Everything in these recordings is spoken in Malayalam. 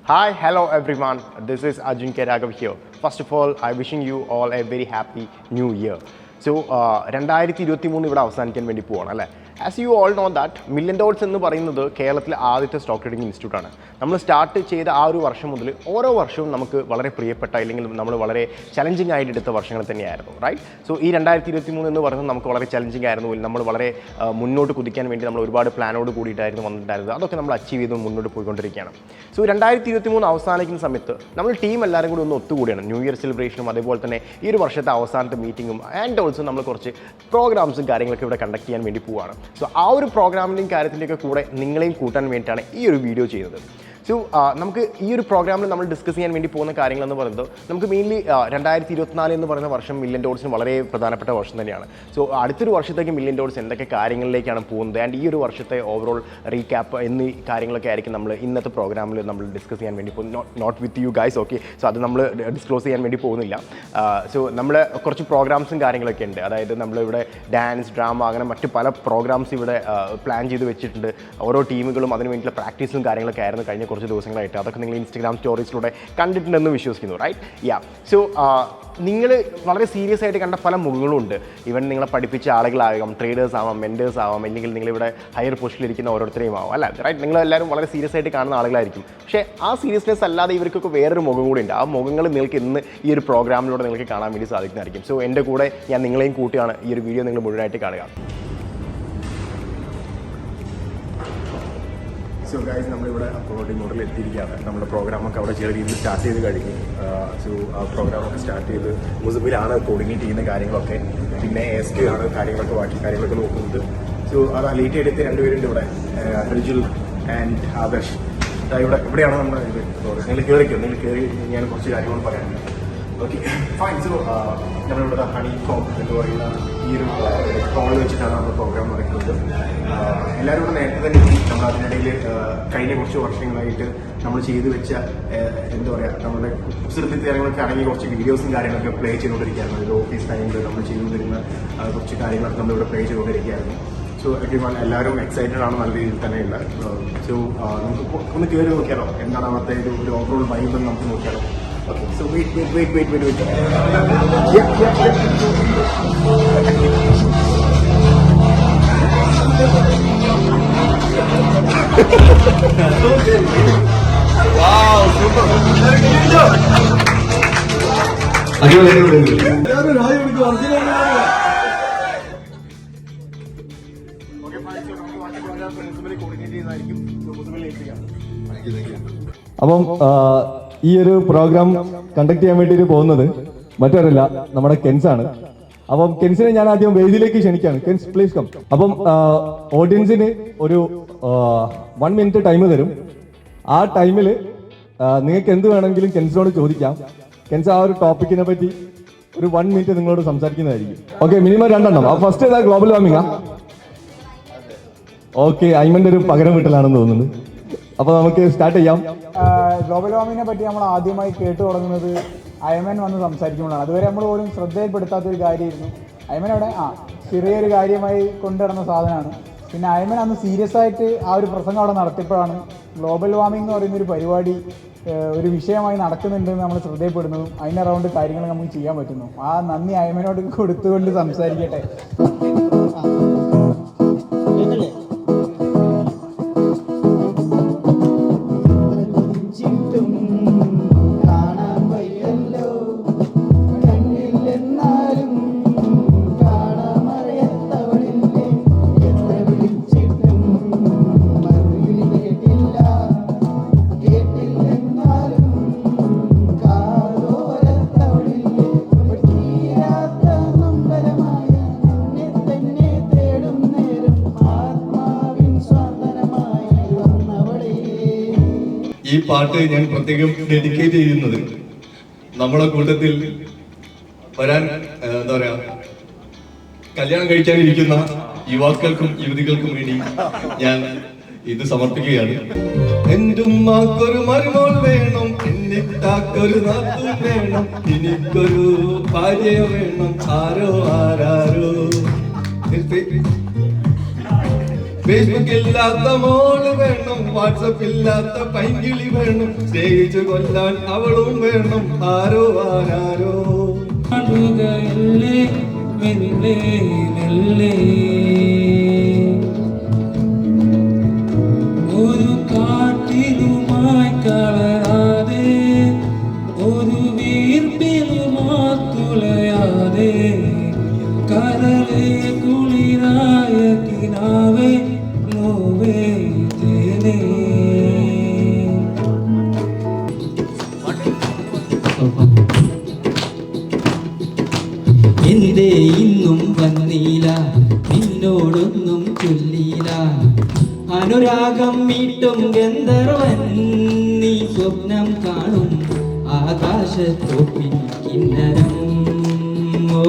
Hi, hello everyone. This is Arjun K. Raghav here. First of all, I'm wishing you all a very happy new year. So, 2023 ഇവിടെ അവസാനിക്കാൻ വേണ്ടി പോവാണ് അല്ലേ. As you all know that million dots എന്ന് പറയുന്നത് കേരളത്തിലെ ആദ്യത്തെ സ്റ്റോക്ക് ട്രേഡിംഗ് ഇൻസ്റ്റിറ്റ്യൂട്ടാണ്. നമ്മൾ സ്റ്റാർട്ട് ചെയ്ത ആ ഒരു വർഷം മുതൽ ഓരോ വർഷവും നമുക്ക് വളരെ പ്രിയപ്പെട്ട അല്ലെങ്കിൽ നമ്മൾ വളരെ ചലഞ്ചിങ് ആയിട്ട് എടുത്ത വർഷങ്ങൾ തന്നെയായിരുന്നു, റൈറ്റ്? സോ ഈ 2023 എന്ന് പറയുന്നത് നമുക്ക് വളരെ ചലഞ്ചിങ് ആയിരുന്നു. നമ്മൾ വളരെ മുന്നോട്ട് കുതിക്കാൻ വേണ്ടി നമ്മൾ ഒരുപാട് പ്ലാനോട് കൂടിയിട്ടായിരുന്നു വന്നിട്ടുണ്ടായിരുന്നത്. അതൊക്കെ നമ്മൾ അച്ചീവ് ചെയ്ത് മുന്നോട്ട് പോയിക്കൊണ്ടിരിക്കുകയാണ്. സോ 2023 അവസാനിക്കുന്ന സമയത്ത് നമ്മൾ ടീം എല്ലാവരും കൂടി ഒന്ന് ഒത്തുകൂടിയാണ്. ന്യൂ ഇയർ സെലിബ്രേഷനും അതേപോലെ തന്നെ ഈ ഒരു വർഷത്തെ അവസാനത്തെ മീറ്റിങ്ങും ആൻഡ് ഓൾസോ നമ്മൾ കുറച്ച് പ്രോഗ്രാംസും കാര്യങ്ങളൊക്കെ ഇവിടെ കണ്ടക്ട് ചെയ്യാൻ വേണ്ടി പോവുകയാണ്. സോ ആ ഒരു പ്രോഗ്രാമിൻ്റെയും കാര്യത്തിൻ്റെയൊക്കെ കൂടെ നിങ്ങളെയും കൂട്ടാൻ വേണ്ടിയിട്ടാണ് ഈ ഒരു വീഡിയോ ചെയ്യുന്നത്. സോ നമുക്ക് ഈ ഒരു പ്രോഗ്രാമിൽ നമ്മൾ ഡിസ്കസ് ചെയ്യാൻ വേണ്ടി പോകുന്ന കാര്യങ്ങളെന്ന് പറയുന്നത് നമുക്ക് മെയിൻലി 2024 എന്ന് പറയുന്ന വർഷം മില്യൺ ഡോട്ട്സിന് വളരെ പ്രധാനപ്പെട്ട വർഷം തന്നെയാണ്. സോ അടുത്തൊരു വർഷത്തേക്ക് മില്യൺ ഡോട്ട്സ് എന്തൊക്കെ കാര്യങ്ങളിലേക്കാണ് പോകുന്നത് ആൻഡ് ഈ ഒരു വർഷത്തെ ഓവറോൾ റീക്യാപ്പ് എന്നീ കാര്യങ്ങളൊക്കെ ആയിരിക്കും നമ്മൾ ഇന്നത്തെ പ്രോഗ്രാമിൽ നമ്മൾ ഡിസ്കസ് ചെയ്യാൻ വേണ്ടി പോകും. Note with you guys, okay? So അത് നമ്മൾ ഡിസ്ക്ലോസ് ചെയ്യാൻ വേണ്ടി പോകുന്നില്ല. സോ നമ്മൾ കുറച്ച് പ്രോഗ്രാംസും കാര്യങ്ങളൊക്കെ ഉണ്ട്. അതായത് നമ്മളിവിടെ ഡാൻസ്, ഡ്രാമ, അങ്ങനെ മറ്റ് പല പ്രോഗ്രാംസ് ഇവിടെ പ്ലാൻ ചെയ്ത് വെച്ചിട്ടുണ്ട്. ഓരോ ടീമുകളും അതിന് വേണ്ടിയിട്ടുള്ള പ്രാക്ടീസും കാര്യങ്ങളൊക്കെ ആയിരുന്നു കഴിഞ്ഞ കുറച്ച് ദിവസങ്ങളായിട്ട്. അതൊക്കെ നിങ്ങൾ ഇൻസ്റ്റാഗ്രാം സ്റ്റോറീസിലൂടെ കണ്ടിട്ടുണ്ടെന്ന് വിശ്വസിക്കുന്നു, റൈറ്റ്? യാ. സോ നിങ്ങൾ വളരെ സീരിയസ് ആയിട്ട് കണ്ട പല മുഖങ്ങളും ഉണ്ട്. ഇവൻ നിങ്ങളെ പഠിപ്പിച്ച ആളുകളാകാം, ട്രേഡേഴ്സ് ആവാം, മെൻറ്റേഴ്സ് ആവാം, അല്ലെങ്കിൽ നിങ്ങളിവിടെ ഹയർ പൊസിഷനിലിരിക്കുന്ന ഓരോരുത്തരെയും ആവാം, അല്ല, റൈറ്റ്? നിങ്ങളെല്ലാവരും വളരെ സീരിയസ് ആയിട്ട് കാണുന്ന ആളുകളായിരിക്കും. പക്ഷേ ആ സീരിയസ്നെസ് അല്ലാതെ ഇവർക്കൊക്കെ വേറൊരു മുഖം കൂടി ഉണ്ട്. ആ മുഖങ്ങൾ നിങ്ങൾക്ക് ഇന്ന് ഈ ഒരു പ്രോഗ്രാമിലൂടെ നിങ്ങൾക്ക് കാണാൻ വേണ്ടി സാധിക്കുന്നതായിരിക്കും. സോ എൻ്റെ കൂടെ ഞാൻ നിങ്ങളെയും കൂട്ടിയാണ് ഈ ഒരു വീഡിയോ നിങ്ങൾ മുഴുവനായിട്ട് കാണുക. സോ ഗൈസ്, നമ്മളിവിടെ അപ്ലോഡിംഗ് മോഡലിൽ എത്തിയിരിക്കുകയാണ്. നമ്മുടെ പ്രോഗ്രാമൊക്കെ അവിടെ ചെറിയ രീതിയിൽ സ്റ്റാർട്ട് ചെയ്ത് കഴിഞ്ഞു. സോ ആ പ്രോഗ്രാമൊക്കെ സ്റ്റാർട്ട് ചെയ്ത് മുസബിലാണ് കോർഡിനേറ്റ് ചെയ്യുന്ന കാര്യങ്ങളൊക്കെ. പിന്നെ എസ് കെ ആണ് ബാക്കി കാര്യങ്ങളൊക്കെ നോക്കുന്നത്. സോ അത് ലേറ്റ് എടുത്ത് രണ്ടുപേരുണ്ട് ഇവിടെ, റിജുൽ ആൻഡ് ആദർശ്. ഇവിടെയാണ് നമ്മൾ നിങ്ങൾ കയറി ഞാൻ കുറച്ച് കാര്യങ്ങൾ പറയാനുണ്ട്. Okay, fine. സോ നമ്മളിവിടെ ഹണി കോം എന്ന് പറയുന്ന ഈ ഒരു കോൾ വെച്ചിട്ടാണ് നമ്മൾ പ്രോഗ്രാം നടക്കുന്നത്. എല്ലാവരും ഇവിടെ നേരത്തെ തന്നെ എത്തി. നമ്മൾ അതിനിടയിൽ കഴിഞ്ഞ കുറച്ച് വർഷങ്ങളായിട്ട് നമ്മൾ ചെയ്തു വെച്ച എന്താ പറയുക, നമ്മുടെ കുസൃതിത്തരങ്ങളൊക്കെ അടങ്ങിയ കുറച്ച് വീഡിയോസും കാര്യങ്ങളൊക്കെ പ്ലേ ചെയ്തുകൊണ്ടിരിക്കുകയായിരുന്നു. ഒരു ഓഫീസ് ടൈമിൽ നമ്മൾ ചെയ്തുകൊണ്ടിരുന്ന കുറച്ച് കാര്യങ്ങളൊക്കെ നമ്മളിവിടെ പ്ലേ ചെയ്തുകൊണ്ടിരിക്കുകയായിരുന്നു. സോ എവരിവൺ എല്ലാവരും എക്സൈറ്റഡ് ആണ്, നല്ല രീതിയിൽ തന്നെയുള്ള. സോ നമുക്ക് ഒന്ന് കയറി നോക്കിയാലോ എന്താണ് അവിടുത്തെ ഒരു ഓവറോൾ വൈബ് എന്ന് നമുക്ക് നോക്കിയാലോ? Okay, so wait. Wow, super. അപ്പം ഈ ഒരു പ്രോഗ്രാം കണ്ടക്ട് ചെയ്യാൻ വേണ്ടിയിട്ട് പോകുന്നത് മറ്റൊരല്ല, നമ്മുടെ കെൻസാണ്. അപ്പം കെൻസിനെ ഞാൻ ആദ്യം വേദിയിലേക്ക് ക്ഷണിക്കുകയാണ്. കെൻസ്, പ്ലീസ് കം. അപ്പം ഓഡിയൻസിന് ഒരു 1 മിനിറ്റ് ടൈം തരും. ആ ടൈമിൽ നിങ്ങൾക്ക് എന്ത് വേണമെങ്കിലും കെൻസിനോട് ചോദിക്കാം. കെൻസ് ആ ഒരു ടോപ്പിക്കിനെ പറ്റി ഒരു 1 മിനിറ്റ് നിങ്ങളോട് സംസാരിക്കുന്നതായിരിക്കും. ഓക്കെ, മിനിമം 2 എണ്ണം. ആ ഫസ്റ്റ് ഏതാ? ഗ്ലോബൽ വാർമിംഗാ? ഓക്കെ, അയ്മന്റെ ഒരു പകരം വീട്ടലാണെന്ന് തോന്നുന്നു. അപ്പൊ നമുക്ക് സ്റ്റാർട്ട് ചെയ്യാം. ഗ്ലോബൽ വാർമിങ്ങിനെ പറ്റി നമ്മൾ ആദ്യമായി കേട്ടു തുടങ്ങുന്നത് അയമൻ വന്ന് സംസാരിക്കുമ്പോഴാണ്. അതുവരെ നമ്മൾ പോലും ശ്രദ്ധയിൽപ്പെടുത്താത്തൊരു കാര്യമായിരുന്നു. അയമൻ അവിടെ ചെറിയൊരു കാര്യമായി കൊണ്ടുവരുന്ന സാധനമാണ്. പിന്നെ അയമൻ അന്ന് സീരിയസ് ആയിട്ട് ആ ഒരു പ്രസംഗം അവിടെ നടത്തിയപ്പോഴാണ് ഗ്ലോബൽ വാർമിംഗ് എന്ന് പറയുന്നൊരു പരിപാടി ഒരു വിഷയമായി നടക്കുന്നുണ്ടെന്ന് നമ്മൾ ശ്രദ്ധയിൽപ്പെടുന്നതും അതിൻ്റെ അറൗണ്ട് കാര്യങ്ങൾ നമുക്ക് ചെയ്യാൻ പറ്റുന്നു. ആ നന്ദി അയമനോട് കൊടുത്തുകൊണ്ട് സംസാരിക്കട്ടെ. ഈ പാട്ട് ഞാൻ പ്രത്യേകം ഡെഡിക്കേറ്റ് ചെയ്യുന്നത് നമ്മുടെ കൂട്ടത്തിൽ വരാൻ എന്താ പറയാ കല്യാണം കഴിക്കാനിരിക്കുന്ന യുവാക്കൾക്കും യുവതികൾക്കും വേണ്ടി ഞാൻ ഇത് സമർപ്പിക്കുകയാണ്. എന്റുമ്മാക്കൊരു മരുമോൾ വേണം, എന്നിട്ടാക്കൊരു നാത്തു വേണം, എനിക്കൊരു ഭാര്യ വേണം, ആരോ ആരാരോ. ഫേസ്ബുക്ക് ഇല്ലാത്ത മോള് വേണം, വാട്സപ്പ് ഇല്ലാത്ത പൈങ്കിളി വേണം, സ്നേഹിച്ചു കൊല്ലാൻ അവളും വേണം, ആരോ ആരാരോ. ഒരു കാട്ടിലുമായി കളയാതെ, ഒരു വീർപ്പിലുമാത്തുലയാതെ, കരളെ കുളിരായ കിനാവേ നോവേ തേനേ. എന്തേ ഇന്നും വന്നീല, നിന്നോടൊന്നും ചൊല്ലീല, അനുരാഗം മീട്ടും ഗന്ധർവൻ നീ സ്വപ്നം കാണും ആകാശത്തോപ്പിൻ കിന്നരം. ഓ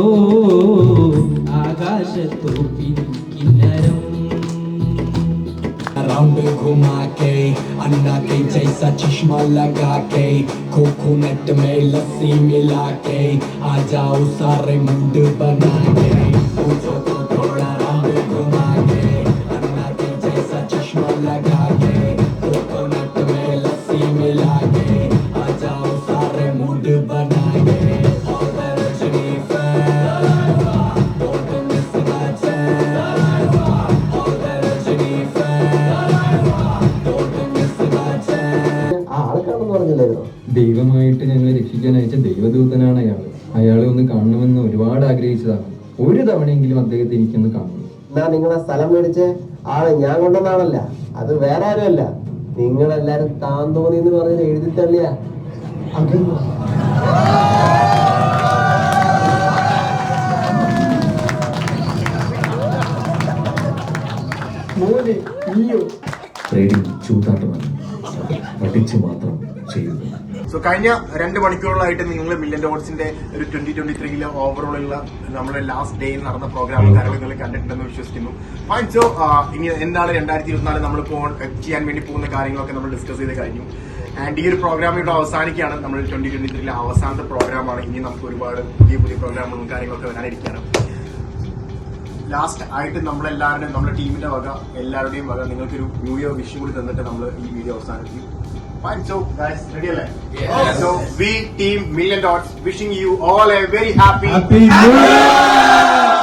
ആകാശത്തോപ്പിൻ കിന്നരം. राउंड घुमा के अन्ना के जैसा चश्मा लगा के, कोकोनट में लस्सी मिला के, आ जाओ सारे मूड बना के, पूछो तो थोड़ा राउंड घुमा के, अन्ना के जैसा चश्मा लगा के, कोकोनट में लस्सी मिला के, आ जाओ सारे मूड बना के. All the Rajini fans, don't miss the chance. All the Rajini fans, don't miss the chance. ആൾക്കാണെന്ന് പറഞ്ഞില്ലായിരുന്നു. ദൈവമായിട്ട് ഞങ്ങളെ രക്ഷിക്കാൻ അയച്ച ദൈവദൂതനാണ് അയാളെ ഒന്ന് കാണണമെന്ന് ഒരുപാട് ആഗ്രഹിച്ചതാണ്. ഒരു തവണയെങ്കിലും അദ്ദേഹത്തെ എനിക്കൊന്ന് കാണണം. എന്നാ നിങ്ങളെ സ്ഥലം മേടിച്ച് ആള് ഞാൻ കൊണ്ടുവന്നാണല്ല, അത് വേറെ ആരുമല്ല, നിങ്ങളെല്ലാരും താൻ തോന്നി എന്ന് പറഞ്ഞത് എഴുതി തള്ളിയ മോനെ നീയോ ട്രേഡിംഗ് ചൂതാട്ടമാണ്, പഠിച്ചു മാത്രം ചെയ്യുന്നു. സോ കഴിഞ്ഞ 2 മണിക്കൂറുകളായിട്ട് നിങ്ങൾ മില്യൺ ഡോട്ട്സിന്റെ ഒരു 2023 ഓവറോൾ ഉള്ള നമ്മുടെ ലാസ്റ്റ് ഡേയിൽ നടന്ന പ്രോഗ്രാമും കാര്യങ്ങളും നിങ്ങൾ കണ്ടിട്ടുണ്ടെന്ന് വിശ്വസിക്കുന്നു. ഫൈൻ. സോ ഇനി എന്താണ് 2024 നമ്മളിപ്പോൾ ചെയ്യാൻ വേണ്ടി പോകുന്ന കാര്യങ്ങളൊക്കെ നമ്മൾ ഡിസ്കസ് ചെയ്ത് കഴിഞ്ഞു. ആൻഡ് ഈ ഒരു പ്രോഗ്രാം ഇവിടെ അവസാനിക്കുകയാണ്. നമ്മൾ 2023 അവസാനത്തെ പ്രോഗ്രാമാണ്. ഇനി നമുക്ക് ഒരുപാട് പുതിയ പുതിയ പ്രോഗ്രാമുകളും കാര്യങ്ങളൊക്കെ വരാനിരിക്കുകയാണ്. ലാസ്റ്റ് ആയിട്ട് നമ്മളെല്ലാവരുടെയും നമ്മുടെ ടീമിന്റെ വക എല്ലാവരുടെയും വക നിങ്ങൾക്കൊരു ന്യൂ ഇയർ വിഷ് കൂടി തന്നിട്ട് നമ്മൾ ഈ വീഡിയോ അവസാനിക്കും. Fine, so guys, ready alle? Yes. So we team Million Dots wishing you all a very happy New Year!